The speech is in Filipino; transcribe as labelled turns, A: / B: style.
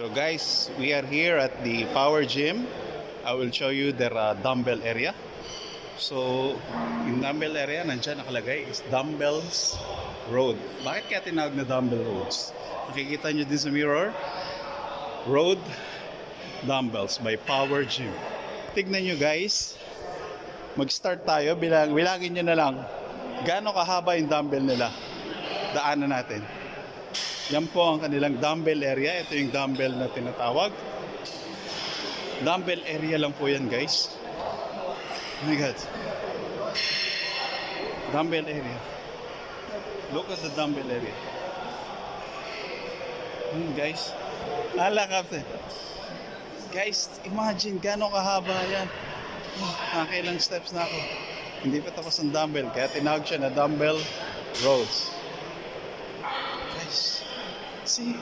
A: So guys, we are here at the Power Gym. I will show you their dumbbell area. So, in dumbbell area, nandyan nakalagay is Dumbbells Road. Bakit kaya tinawag na Dumbbell Roads? Nakikita nyo din sa mirror, Road Dumbbells by Power Gym. Tignan nyo guys, mag-start tayo, bilangin nyo na lang gaano kahaba yung dumbbell nila. Daanan natin. Yan po ang kanilang dumbbell area. Ito yung dumbbell na tinatawag. Dumbbell area lang po yan guys. Oh my God. Dumbbell area. Look at the dumbbell area. Guys. Hala kapte. Guys, imagine gano'ng kahaba yan. Nakailang steps na ako. Hindi pa tapos ang dumbbell. Kaya tinawag siya na dumbbell roads. Guys, see?